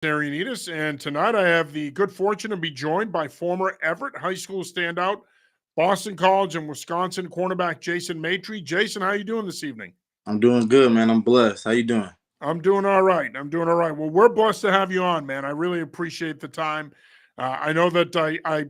Arianides, and tonight I have the good fortune to be joined by former Everett High School standout, Boston College and Wisconsin cornerback Jason Maitre. Jason, how you doing this evening? I'm doing good, man. I'm blessed. How you doing? I'm doing all right. I'm doing all right. Well, we're blessed to have you on, man. I really appreciate the time. I know that I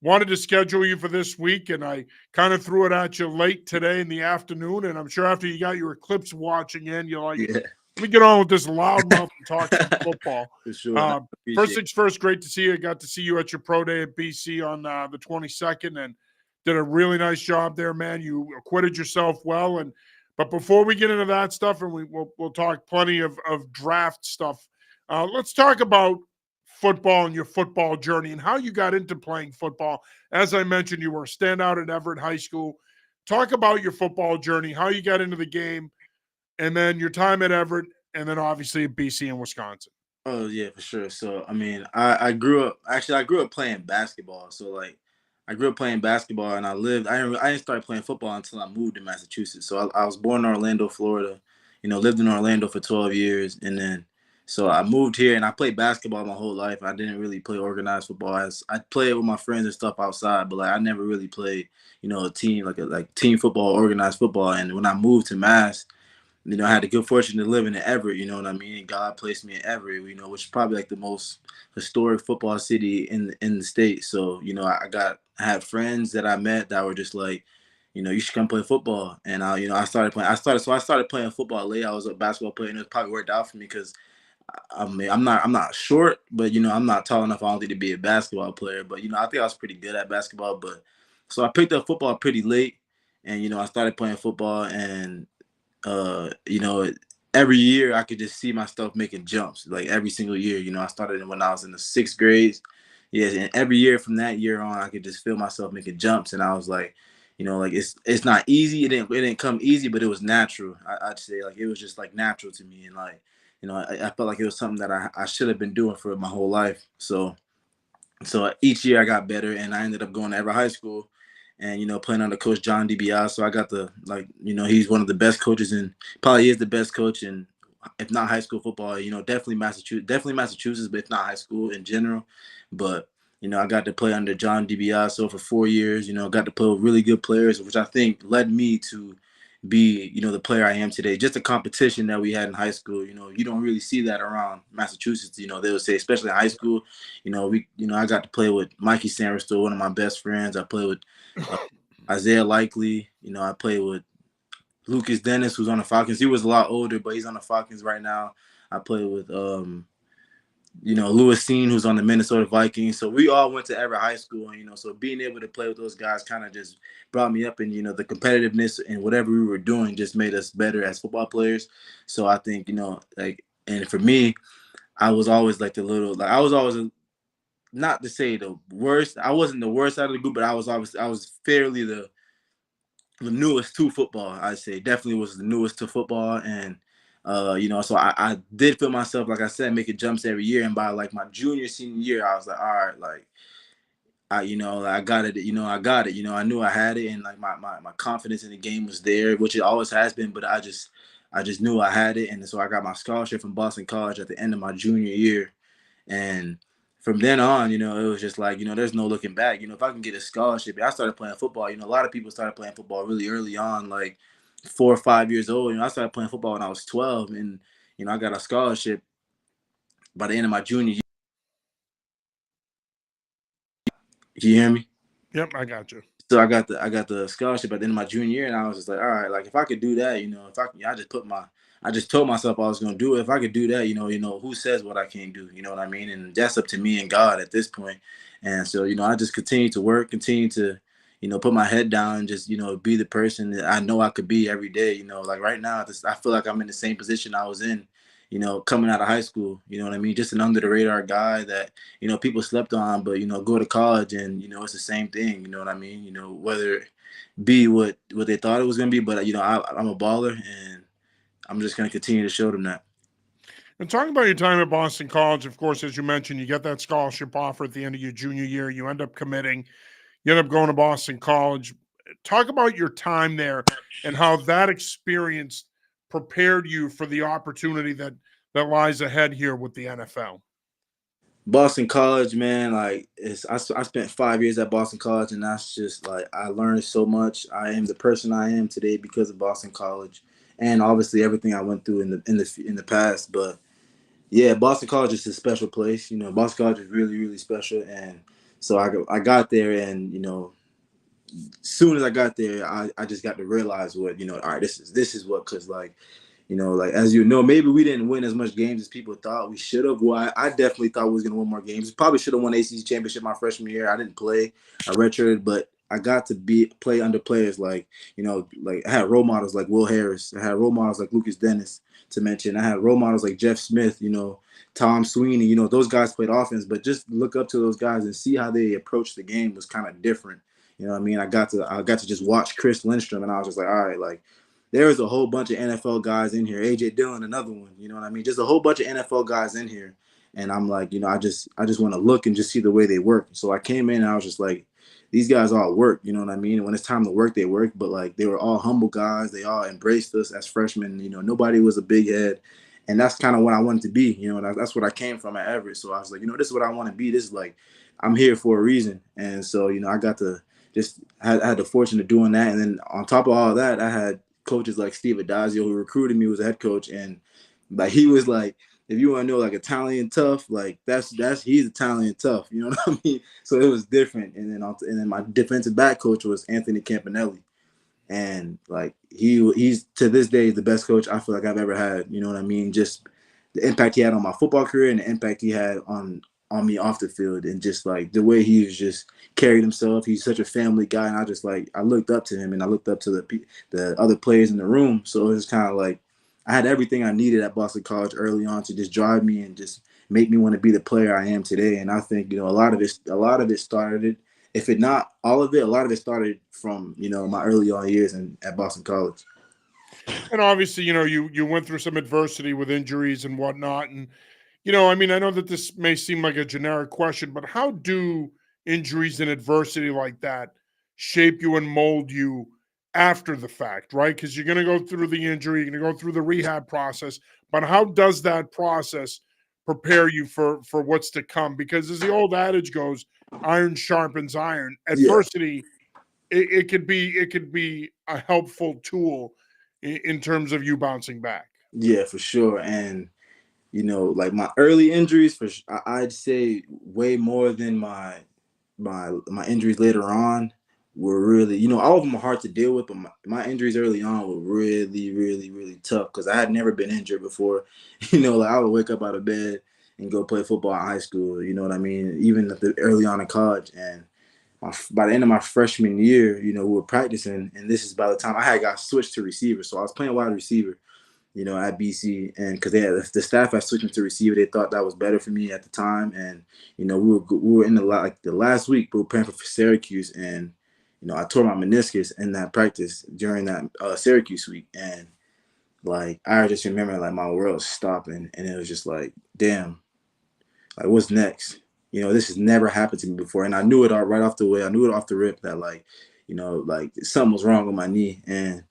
wanted to schedule you for this week, and I kind of threw it at you late today in the afternoon. And I'm sure after you got your eclipse watching in, you're like, Yeah, let me get on with this loudmouth and talk some football. for sure. I Uh, First appreciate it. things first, great to see you. I got to see you at your pro day at BC on the 22nd and did a really nice job there, man. You acquitted yourself well. And but before we get into that stuff, and we'll talk plenty of draft stuff, let's talk about football and your football journey and how you got into playing football. As I mentioned, you were a standout at Everett High School. Talk about your football journey, how you got into the game, and then your time at Everett, and then obviously at BC and Wisconsin. Oh yeah, for sure. So I grew up actually I grew up playing basketball. So like I grew up playing basketball, and I didn't start playing football until I moved to Massachusetts. So I was born in Orlando, Florida. Lived in Orlando for 12 years, and then so I moved here and I played basketball my whole life. I didn't really play organized football. I played with my friends and stuff outside, but like I never really played, a team like team football, organized football. And when I moved to Mass, I had the good fortune to live in Everett, you know what I mean? And God placed me in Everett, which is probably like the most historic football city in the state. So, I had friends that I met that were just like, you should come play football. And I started playing football late. I was a basketball player, and it probably worked out for me because I'm not short, but I'm not tall enough, I don't think, to be a basketball player. But I think I was pretty good at basketball. But so I picked up football pretty late, and I started playing football. And uh, you know, every year I could just see myself making jumps. Like every single year, I started when I was in the sixth grade. Yes, and every year from that year on, I could just feel myself making jumps, and I was like, like it's not easy. It didn't come easy, but it was natural. I'd say like it was just like natural to me, and like I felt like it was something that I should have been doing for my whole life. So each year I got better, and I ended up going to Everett High School, and playing under Coach John DiBiase. So I got he's one of the best coaches, and probably is the best coach in, if not high school football. Definitely Massachusetts, but if not high school in general. But I got to play under John DiBiase so for 4 years. Got to play with really good players, which I think led me to be the player I am today. Just the competition that we had in high school, you don't really see that around Massachusetts. They would say, especially in high school, I got to play with Mikey Sanderson, one of my best friends. I played with uh, Isaiah Likely. I played with Lucas Dennis, who's on the Falcons. He was a lot older, but he's on the Falcons right now. I played with Lewis Seen, who's on the Minnesota Vikings. So we all went to Everett High School, and so being able to play with those guys kind of just brought me up, and the competitiveness and whatever we were doing just made us better as football players. So I think and for me, I was always like I was always not to say the worst. I wasn't the worst out of the group, but I was fairly the newest to football. I'd say definitely was the newest to football. And so I did feel myself, like I said, making jumps every year. And by like my junior senior year, I was like, all right, like I got it. I got it. I knew I had it, and like my confidence in the game was there, which it always has been. But I just knew I had it, and so I got my scholarship from Boston College at the end of my junior year. And from then on, it was just like, there's no looking back. If I can get a scholarship, I started playing football. A lot of people started playing football really early on, like 4 or 5 years old. I started playing football when I was 12, and I got a scholarship by the end of my junior year. Can you hear me? Yep, I got you. So I got the scholarship at the end of my junior year, and I was just like, all right, like if I could do that, if I just told myself I was gonna do it. If I could do that, who says what I can't do? You know what I mean? And that's up to me and God at this point. And so, I just continue to work, continue to, put my head down, and just, be the person that I know I could be every day. Like right now, I feel like I'm in the same position I was in, coming out of high school. You know what I mean? Just an under the radar guy that people slept on, but go to college, and it's the same thing. You know what I mean? Whether it be what they thought it was gonna be, but I'm a baller, and I'm just gonna continue to show them that. And talking about your time at Boston College, of course, as you mentioned, you get that scholarship offer at the end of your junior year. You end up committing. You end up going to Boston College. Talk about your time there and how that experience prepared you for the opportunity that lies ahead here with the NFL. Boston College, man, like I spent 5 years at Boston College, and that's just like I learned so much. I am the person I am today because of Boston College, and obviously everything I went through in the past. But yeah, Boston College is a special place. Boston College is really really special, and so I got there, and soon as I got there, I just got to realize what all right, this is what, because like as maybe we didn't win as much games as people thought we should have. Well, I definitely thought we was gonna win more games. Probably should have won ACC championship my freshman year. I didn't play, I redshirted, but I got to play under players like like I had role models like Will Harris. I had role models like Lucas Dennis to mention. I had role models like Jeff Smith. Tom Sweeney. Those guys played offense, but just look up to those guys and see how they approached the game was kind of different. You know what I mean? I got to just watch Chris Lindstrom, and I was just like, all right, like there's a whole bunch of NFL guys in here. AJ Dillon, another one. You know what I mean? Just a whole bunch of NFL guys in here. And I'm like, I just want to look and just see the way they work. So I came in and I was just like, these guys all work. You know what I mean? And when it's time to work, they work. But like they were all humble guys. They all embraced us as freshmen. Nobody was a big head. And that's kind of what I wanted to be. And that's what I came from at Everett. So I was like, this is what I want to be. This is like, I'm here for a reason. And so, I got to just had the fortune of doing that. And then on top of all that, I had coaches like Steve Adazio who recruited me, was a head coach, and like he was like, if you want to know like Italian tough, like that's he's Italian tough. You know what I mean? So it was different. And then my defensive back coach was Anthony Campanelli, and like he's to this day the best coach I feel like I've ever had. You know what I mean? Just the impact he had on my football career and the impact he had on me off the field, and just like the way he was just carried himself. He's such a family guy, and I looked up to him, and I looked up to the other players in the room. So it was kind of like I had everything I needed at Boston College early on to just drive me and just make me want to be the player I am today. And I think a lot of it started, if it not all of it, a lot of it started from my early on years at Boston College. And obviously, you went through some adversity with injuries and whatnot. And, I mean, I know that this may seem like a generic question, but how do injuries and adversity like that shape you and mold you after the fact, right? Because you're going to go through the injury, you're going to go through the rehab process, but how does that process prepare you for what's to come? Because as the old adage goes, iron sharpens iron. Yeah, Adversity, it could be a helpful tool in terms of you bouncing back. yeah, for sure. And like my early injuries, I'd say way more than my injuries later on were really, all of them are hard to deal with, but my injuries early on were really, really, really tough because I had never been injured before. Like I would wake up out of bed and go play football in high school. You know what I mean? Even early on in college, and by the end of my freshman year, we were practicing, and this is by the time I had got switched to receiver, so I was playing wide receiver at BC, and because the staff had switched me to receiver, they thought that was better for me at the time, and we were in the last week, we were playing for Syracuse, and I tore my meniscus in that practice during that Syracuse week, and like I just remember like my world stopping, and it was just like, damn, like what's next? This has never happened to me before, and I knew it all right off the way. I knew it off the rip that like something was wrong with my knee, and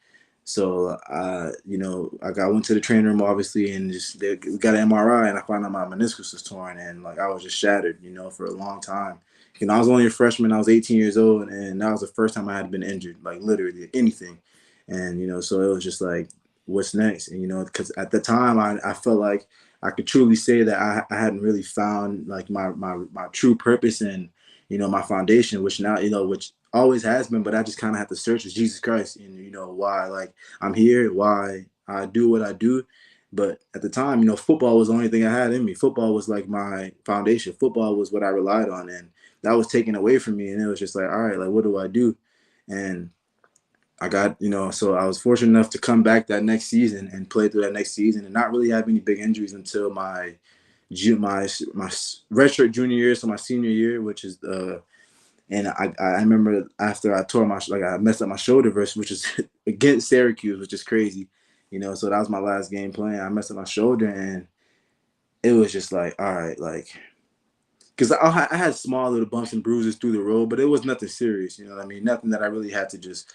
so I went to the training room obviously, and we got an MRI, and I found out my meniscus was torn, and like I was just shattered, for a long time. I was only a freshman. I was 18 years old, and that was the first time I had been injured, like literally anything. And so it was just like, what's next? And because at the time I felt like I could truly say that I hadn't really found like my true purpose and my foundation, which now which always has been, but I just kind of have to search with Jesus Christ, and why like I'm here, why I do what I do. But at the time, football was the only thing I had in me. Football was like my foundation. Football was what I relied on, and that was taken away from me. And it was just like, all right, like what do I do? And I got, so I was fortunate enough to come back that next season and play through that next season and not really have any big injuries until my redshirt junior year, so my senior year, which is and I remember after I tore I messed up my shoulder versus, which is against Syracuse, which is crazy, so that was my last game playing. I messed up my shoulder, and it was just like, all right, like, because I had small little bumps and bruises through the road, but it was nothing serious, you know what I mean? Nothing that I really had to just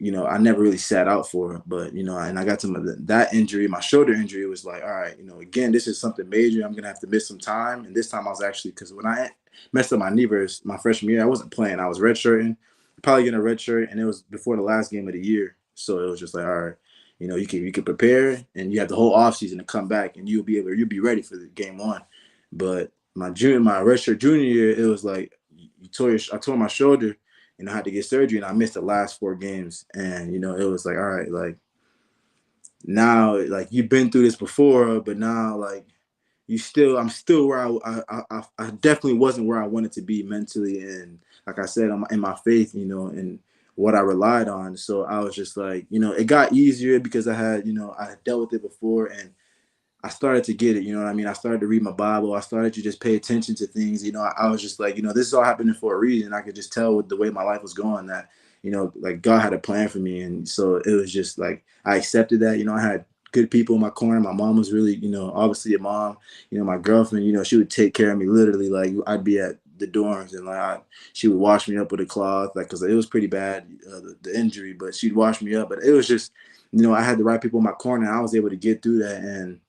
I never really sat out for it. But, and I got to that injury, my shoulder injury, was like, all right, again, this is something major. I'm going to have to miss some time. And this time I was actually, because when I messed up my knee versus my freshman year, I wasn't playing. I was redshirting, probably getting a red shirt, and it was before the last game of the year. So it was just like, all right, you can prepare, and you have the whole offseason to come back, and you'll be ready for the game one. But my redshirt junior year, it was like I tore my shoulder, I had to get surgery, and I missed the last 4 games. And it was like, all right, like now, like you've been through this before, but now, like I'm still where I definitely wasn't where I wanted to be mentally, and like I said, in my faith, and what I relied on. So I was just like, it got easier because I had dealt with it before, and I started to get it, you know what I mean? I started to read my Bible. I started to just pay attention to things. I was just like, this is all happening for a reason. I could just tell with the way my life was going that, like God had a plan for me. And so it was just like, I accepted that. I had good people in my corner. My mom was really, obviously a mom. My girlfriend, she would take care of me literally. Like I'd be at the dorms, and like she would wash me up with a cloth, like, because it was pretty bad, the injury, but she'd wash me up. But it was just, I had the right people in my corner, and I was able to get through that. And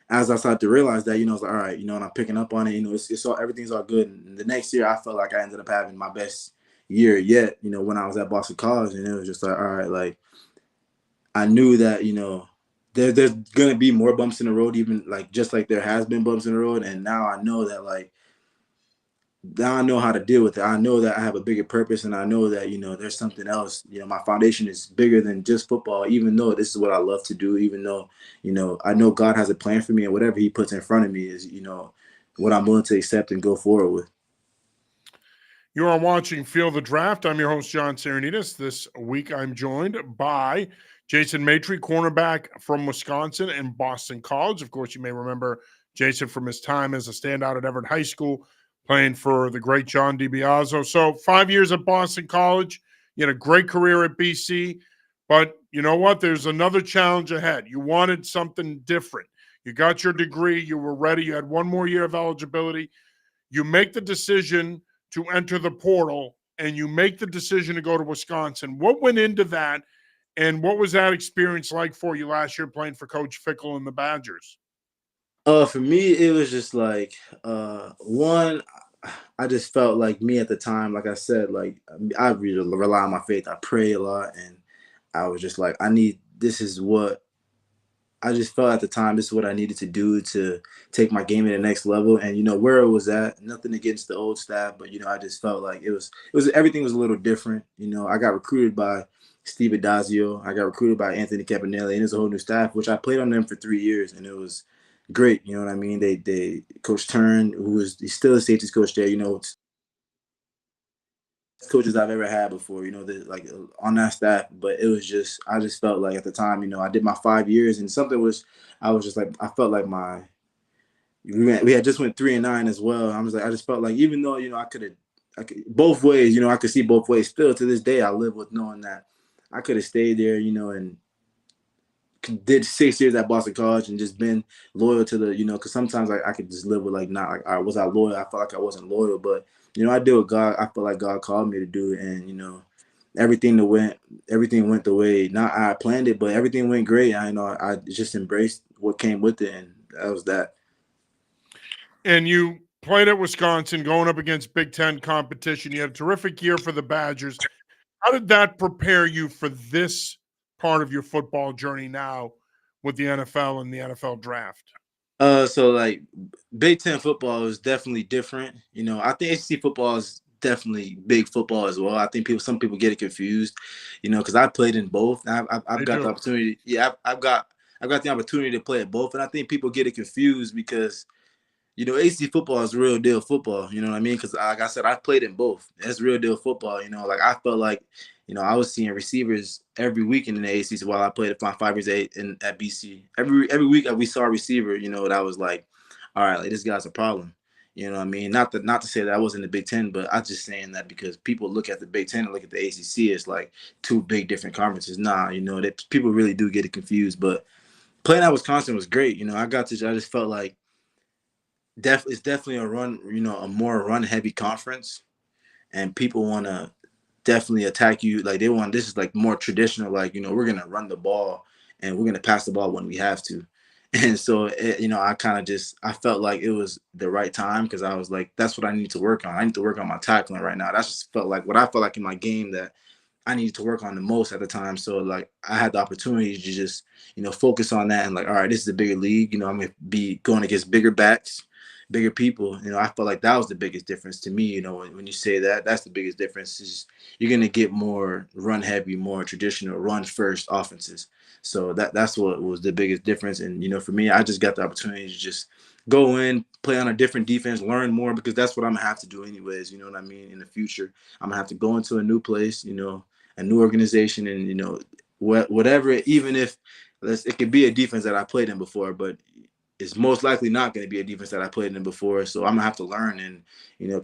as I started to realize that, I was like, all right, and I'm picking up on it, it's all, everything's all good. And the next year, I felt like I ended up having my best year yet, when I was at Boston College. And it was just like, all right, like I knew that, there's going to be more bumps in the road, even like just like there has been bumps in the road. And now I know that, like, now I know how to deal with it. I know that I have a bigger purpose, and I know that, there's something else. My foundation is bigger than just football, even though this is what I love to do, even though, I know God has a plan for me, and whatever he puts in front of me is, what I'm willing to accept and go forward with. You are watching Feel the Draft. I'm your host, John Serenitas. This week I'm joined by Jason Maitre, cornerback from Wisconsin and Boston College. Of course, you may remember Jason from his time as a standout at Everett High School, playing for the great John DiBiase. So 5 years at Boston College. You had a great career at BC. But you know what? There's another challenge ahead. You wanted something different. You got your degree. You were ready. You had one more year of eligibility. You make the decision to enter the portal, and you make the decision to go to Wisconsin. What went into that, and what was that experience like for you last year playing for Coach Fickle and the Badgers? For me, it was just like, one, I just felt like me at the time, like I said, like I really rely on my faith. I pray a lot, and I was just like, this is what I just felt at the time, this is what I needed to do to take my game to the next level. And where it was at, nothing against the old staff, but I just felt like it was everything was a little different. I got recruited by Steve Adazio, I got recruited by Anthony Campanelli, and it's a whole new staff, which I played on them for 3 years, and it was great. You know what I mean? They Coach Turn, he's still a safeties coach there. It's coaches I've ever had before, like on that staff. But it was just, I just felt like at the time, I did my 5 years, and I was just like, I felt like we had just went 3-9 as well. I was like, I just felt like, even though, I could both ways, I could see both ways. Still to this day, I live with knowing that I could have stayed there, and did 6 years at Boston College and just been loyal to the, because sometimes I could just live with like, not like, was I loyal? I felt like I wasn't loyal, but I did what God, I felt like God called me to do. And everything went the way, not I planned it, but everything went great. I just embraced what came with it, and that was that. And you played at Wisconsin, going up against Big Ten competition. You had a terrific year for the Badgers. How did that prepare you for this part of your football journey now with the NFL and the NFL draft? So like Big Ten football is definitely different. I think ACC football is definitely big football as well. I think some people get it confused, because I played in both. I've got the opportunity. Yeah, I've got the opportunity to play at both, and I think people get it confused because ACC football is real deal football. You know what I mean? Because like I said, I played in both. That's real deal football. Like I felt like, I was seeing receivers every week in the ACC while I played at my 5 years at BC. Every week we saw a receiver, that was like, all right, like this guy's a problem. You know what I mean? Not to say that I was in the Big Ten, but I'm just saying that because people look at the Big Ten and look at the ACC as like two big different conferences. Nah, that people really do get it confused. But playing at Wisconsin was great. I just felt like it's definitely a run, a more run heavy conference, and people want to definitely attack you. Like this is like more traditional. Like, we're gonna run the ball and we're gonna pass the ball when we have to. And so, I felt like it was the right time because I was like, that's what I need to work on. I need to work on my tackling right now. That's just felt like what I felt like in my game that I needed to work on the most at the time. So like I had the opportunity to just, focus on that and like, all right, this is a bigger league. I'm gonna be going against bigger backs, bigger people. I felt like that was the biggest difference to me. When you say that, that's the biggest difference is you're gonna get more run heavy, more traditional run first offenses. So that's what was the biggest difference. And for me, I just got the opportunity to just go in, play on a different defense, learn more because that's what I'm gonna have to do anyways. You know what I mean? In the future, I'm gonna have to go into a new place. A new organization, and whatever. Even if it could be a defense that I played in before, but it's most likely not going to be a defense that I played in before. So I'm gonna have to learn and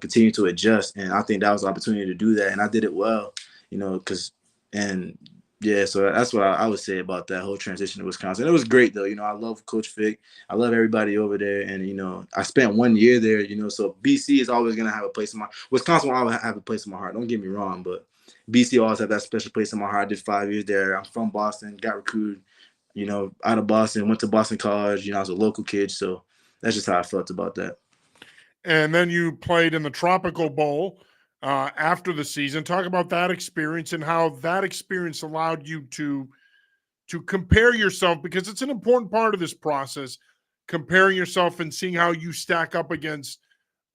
continue to adjust. And I think that was an opportunity to do that, and I did it well. Because and yeah, so that's what I would say about that whole transition to Wisconsin. It was great though. I love Coach Fick. I love everybody over there, and I spent 1 year there. So BC is always gonna have a place in my Wisconsin will always have a place in my heart. Don't get me wrong, but BC always had that special place in my heart. I did 5 years there. I'm from Boston, got recruited, out of Boston, went to Boston College. I was a local kid, so that's just how I felt about that. And then you played in the Tropical Bowl after the season. Talk about that experience and how that experience allowed you to compare yourself, because it's an important part of this process, comparing yourself and seeing how you stack up against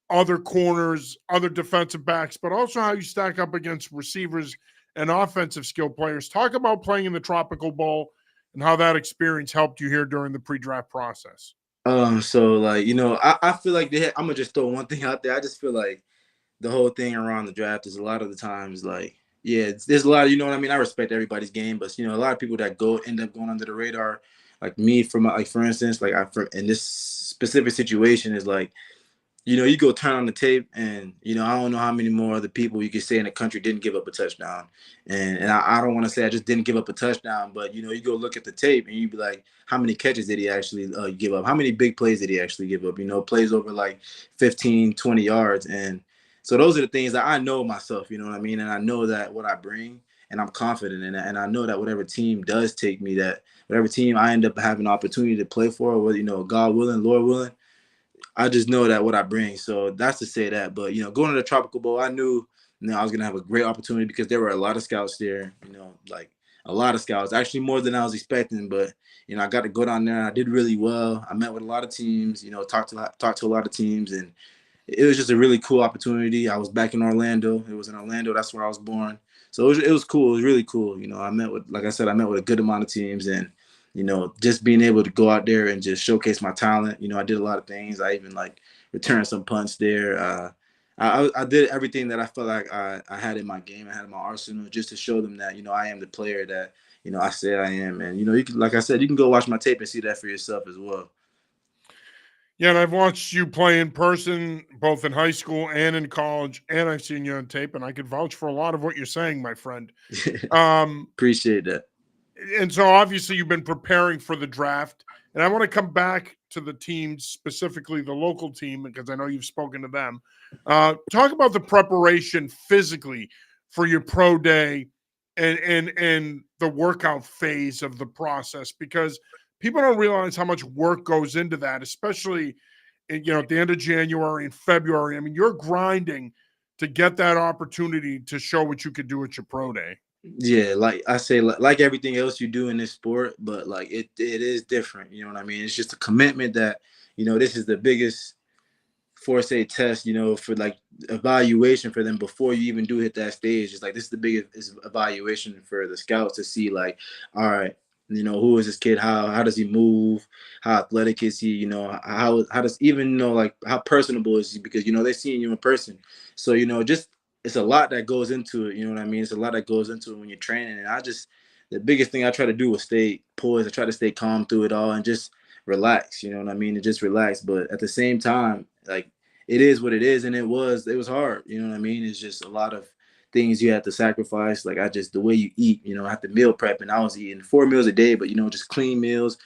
other corners, other defensive backs, but also how you stack up against receivers and offensive skill players. Talk about playing in the Tropical Bowl and how that experience helped you here during the pre-draft process. So like, I feel like I'm gonna just throw one thing out there. I just feel like the whole thing around the draft is a lot of the times like, yeah, there's a lot of, I mean, I respect everybody's game, but a lot of people that end up going under the radar, like me, for instance, like in this specific situation is like, you go turn on the tape and, I don't know how many more other people you could say in the country didn't give up a touchdown. And I don't want to say I just didn't give up a touchdown, but, you go look at the tape and you be like, how many catches did he actually give up? How many big plays did he actually give up? Plays over like 15, 20 yards. And so those are the things that I know myself, you know what I mean? And I know that what I bring and I'm confident in that. And I know that whatever team does take me, that whatever team I end up having an opportunity to play for, whether, God willing, Lord willing, I just know that what I bring. So that's to say that. But, going to the Tropical Bowl, I knew, I was going to have a great opportunity because there were a lot of scouts there, like a lot of scouts, actually more than I was expecting. But, I got to go down there. I did really well. I met with a lot of teams, talked to a lot of teams. And it was just a really cool opportunity. I was back in Orlando. It was in Orlando. That's where I was born. So it was cool. It was really cool. Like I said, I met with a good amount of teams, and, just being able to go out there and just showcase my talent. I did a lot of things. I even like returned some punts there. I did everything that I felt like I had in my game. I had in my arsenal just to show them that, I am the player that, I say I am. And, you can, like I said, you can go watch my tape and see that for yourself as well. Yeah, and I've watched you play in person, both in high school and in college, and I've seen you on tape, and I can vouch for a lot of what you're saying, my friend. Appreciate that. And so obviously you've been preparing for the draft, and I want to come back to the teams, specifically the local team, because I know you've spoken to them. Talk about the preparation physically for your pro day and the workout phase of the process, because people don't realize how much work goes into that, especially at the end of January and February. I mean, you're grinding to get that opportunity to show what you could do at your pro day. Yeah, like I say, like everything else you do in this sport, but like it is different. You know what I mean? It's just a commitment that, this is the biggest force test, for like evaluation for them before you even do hit that stage. It's like this is the biggest evaluation for the scouts to see like, all right, who is this kid? How does he move? How athletic is he? How does even like how personable is he? Because they're seeing you in person. So just it's a lot that goes into it. You know what I mean? It's a lot that goes into it when you're training. And the biggest thing I try to do is stay poised. I try to stay calm through it all and just relax. You know what I mean? And just relax. But at the same time, like it is what it is, and it was hard. You know what I mean? It's just a lot of things you have to sacrifice. Like the way you eat. I have to meal prep, and I was eating 4 meals a day, but just clean meals,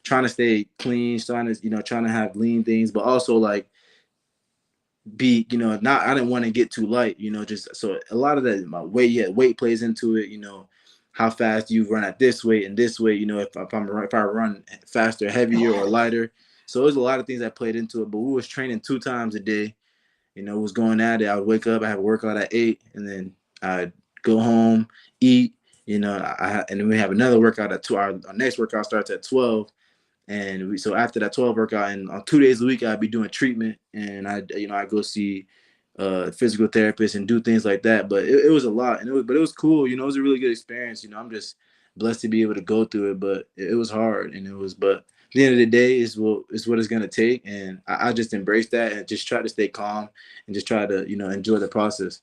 trying to stay clean, trying to have lean things, but also like be, not, I didn't want to get too light, just so a lot of that, my weight, yeah, weight plays into it, how fast you run at this weight and this weight, if I run faster, heavier or lighter. So there's a lot of things that played into it, but we was training 2 times a day, was going at it. I would wake up, I have a workout at 8, and then I'd go home, eat, and then we have another workout at 2. Our next workout starts at 12. And so after that 12 workout, and on 2 days a week, I'd be doing treatment, and I go see physical therapists and do things like that. But it was a lot, and it was cool. It was a really good experience. I'm just blessed to be able to go through it, but it was hard, but at the end of the day, is what it's gonna take, and I just embrace that and just try to stay calm and just try to enjoy the process.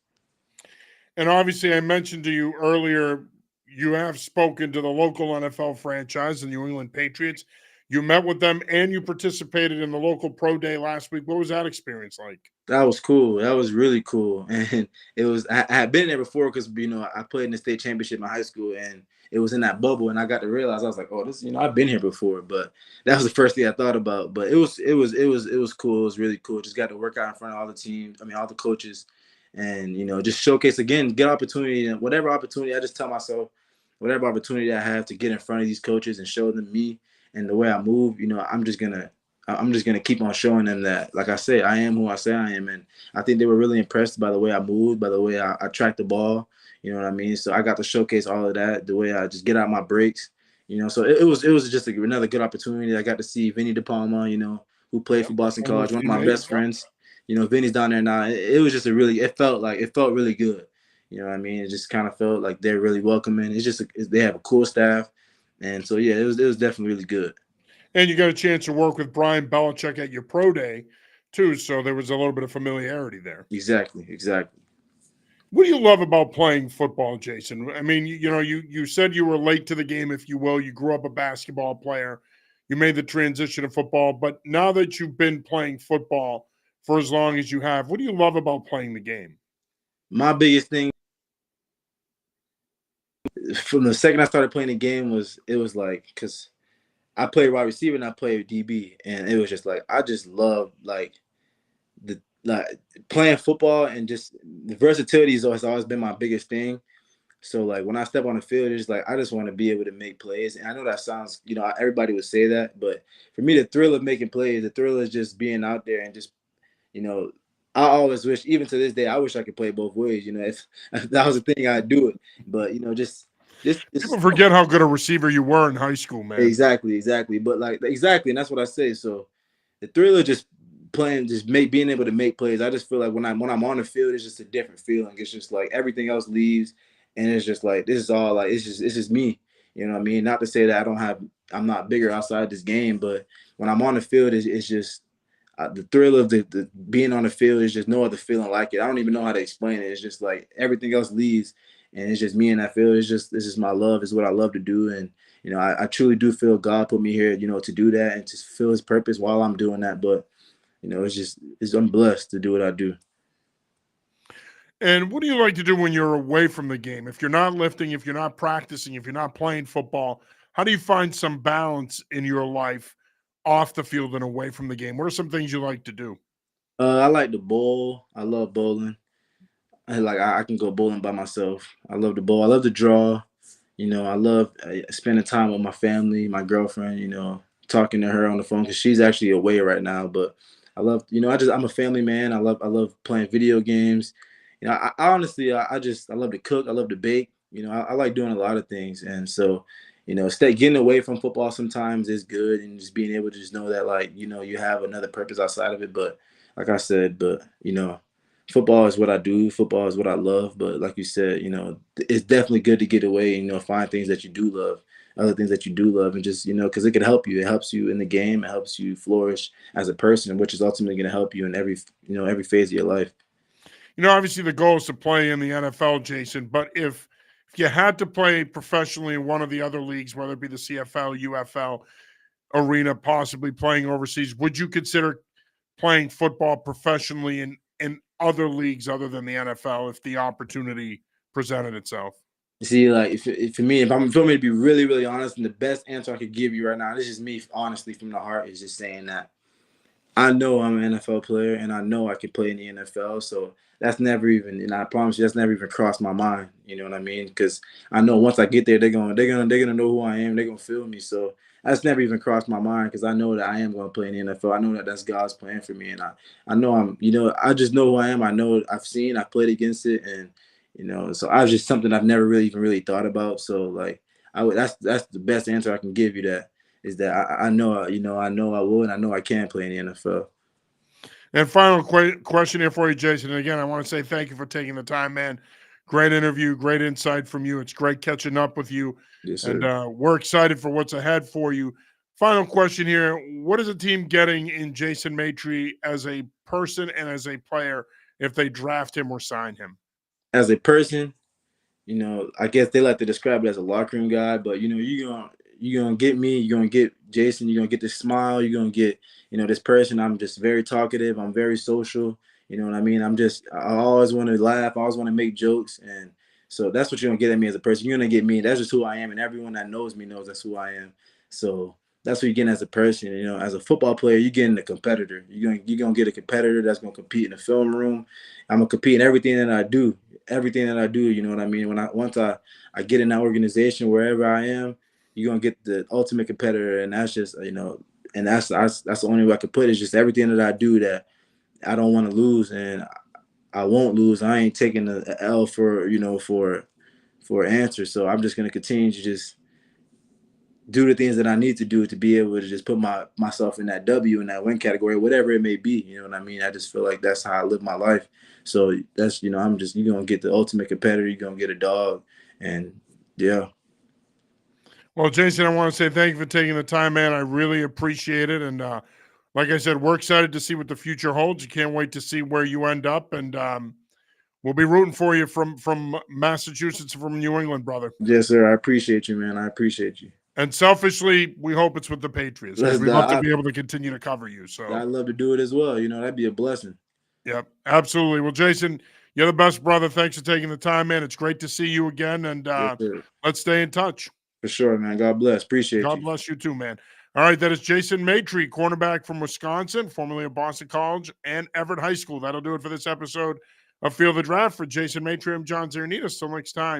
And obviously, I mentioned to you earlier, you have spoken to the local NFL franchise, the New England Patriots. You met with them and you participated in the local pro day last week. What was that experience like? That was cool. That was really cool. And it was, I had been there before because, I played in the state championship in high school, and it was in that bubble. And I got to realize, I was like, oh, this, I've been here before. But that was the first thing I thought about. But it was cool. It was really cool. Just got to work out in front of all the teams. I mean, all the coaches, and, just showcase again, get opportunity, and whatever opportunity, I just tell myself, whatever opportunity I have to get in front of these coaches and show them me and the way I move, I'm just gonna keep on showing them that, like I say, I am who I say I am, and I think they were really impressed by the way I moved, by the way I tracked the ball. You know what I mean? So I got to showcase all of that, the way I just get out my breaks. So it was just another good opportunity. I got to see Vinny DePalma, who played for Boston College, one of my best friends. Vinny's down there now. It was just it felt really good. You know what I mean? It just kind of felt like they're really welcoming. It's just they have a cool staff, and so yeah, it was definitely really good. And you got a chance to work with Brian Belichick at your pro day, too. So there was a little bit of familiarity there. Exactly. What do you love about playing football, Jason? I mean, you said you were late to the game, if you will. You grew up a basketball player. You made the transition to football. But now that you've been playing football for as long as you have, what do you love about playing the game? My biggest thing from the second I started playing the game was like, because I played wide receiver and I played DB, and it was just like I just love the playing football, and just the versatility has always been my biggest thing. So like when I step on the field, it's like I just want to be able to make plays. And I know that sounds, everybody would say that, but for me, the thrill of making plays, the thrill is just being out there and just, you know, I always wish, even to this day, I wish I could play both ways. If that was the thing, I'd do it. But just People forget how good a receiver you were in high school, man. exactly. But exactly, and that's what I say. So the thrill of just playing, being able to make plays. I just feel like when I'm on the field, it's just a different feeling. It's just like everything else leaves, and it's just like this is all like it's just me. You know what I mean? Not to say that I'm not bigger outside this game, but when I'm on the field, it's just the thrill of the being on the field is just no other feeling like it. I don't even know how to explain it. It's just like everything else leaves, and it's just me in that field. This is my love. It's what I love to do, and I truly do feel God put me here, to do that and to fulfill His purpose while I'm doing that. But I'm blessed to do what I do. And what do you like to do when you're away from the game? If you're not lifting, if you're not practicing, if you're not playing football, how do you find some balance in your life off the field and away from the game? What are some things you like to do? I like to bowl. I love bowling. I can go bowling by myself. I love to bowl. I love to draw. I love spending time with my family, my girlfriend. Talking to her on the phone because she's actually away right now. But I love, I'm a family man. I love playing video games. I honestly, I love to cook. I love to bake. I like doing a lot of things, and so, getting away from football sometimes is good, and just being able to just know that, like, you have another purpose outside of it. But like I said, football is what I do. Football is what I love. But like you said, it's definitely good to get away and, find things that you do love, other things that you do love, and just, because it can help you. It helps you in the game. It helps you flourish as a person, which is ultimately going to help you in every phase of your life. Obviously the goal is to play in the NFL, Jason, but if you had to play professionally in one of the other leagues, whether it be the CFL, UFL arena, possibly playing overseas, would you consider playing football professionally in other leagues other than the NFL if the opportunity presented itself? You see, like if for me, if I'm for me to be really, really honest, and the best answer I could give you right now, this is me honestly from the heart, is just saying that I know I'm an NFL player, and I know I can play in the NFL. So that's never even, and I promise you, that's never even crossed my mind. You know what I mean? Because I know once I get there, they're gonna know who I am. They're gonna feel me. So that's never even crossed my mind because I know that I am gonna play in the NFL. I know that that's God's plan for me, and I know I just know who I am. I know I've played against it, and so I was just something I've never really even really thought about. So like that's the best answer I can give you. That is that I know, I know I will, and I know I can play in the NFL. And final question here for you, Jason. And again, I want to say thank you for taking the time, man. Great interview, great insight from you. It's great catching up with you, Yes, and sir. we're excited for what's ahead for you. Final question here: what is the team getting in Jason Maitre as a person and as a player if they draft him or sign him? As a person, I guess they like to describe it as a locker room guy, but you're gonna get me, you're gonna get Jason, you're gonna get this smile, you're gonna get, this person. I'm just very talkative, I'm very social, you know what I mean? I always want to laugh, I always want to make jokes, and so that's what you're gonna get at me as a person. You're gonna get me, that's just who I am, and everyone that knows me knows that's who I am. So that's what you're getting as a person. As a football player, you're getting a competitor. You're gonna get a competitor that's gonna compete in the film room. I'm gonna compete in everything that I do. Everything that I do, you know what I mean? Once I get in that organization, wherever I am, you're gonna get the ultimate competitor, and that's just, and that's the only way I could put it. It's just everything that I do that I don't want to lose, and I won't lose. I ain't taking a L for an answer. So I'm just gonna continue to just do the things that I need to do to be able to just put myself in that W, in that win category, whatever it may be. You know what I mean? I just feel like that's how I live my life. So that's, you're gonna get the ultimate competitor, you're gonna get a dog, and yeah. Well, Jason, I want to say thank you for taking the time, man. I really appreciate it, and like I said, we're excited to see what the future holds. You can't wait to see where you end up, and we'll be rooting for you from Massachusetts, from New England, brother. Yes, sir. I appreciate you, man. I appreciate you. And selfishly, we hope it's with the Patriots because Let's we'd love to I, be able to continue to cover you. I'd So, love to do it as well. That'd be a blessing. yep, absolutely. Well, Jason, you're the best, brother. Thanks for taking the time, man. It's great to see you again, and Yes, sir. let's stay in touch. For sure, man. God bless. Appreciate God you. bless you too, man. All right, that is Jason Maitre, cornerback from Wisconsin, formerly of Boston College and Everett High School. That'll do it for this episode of Field the Draft. For Jason Maitre, I'm John Zernitas. Till next time.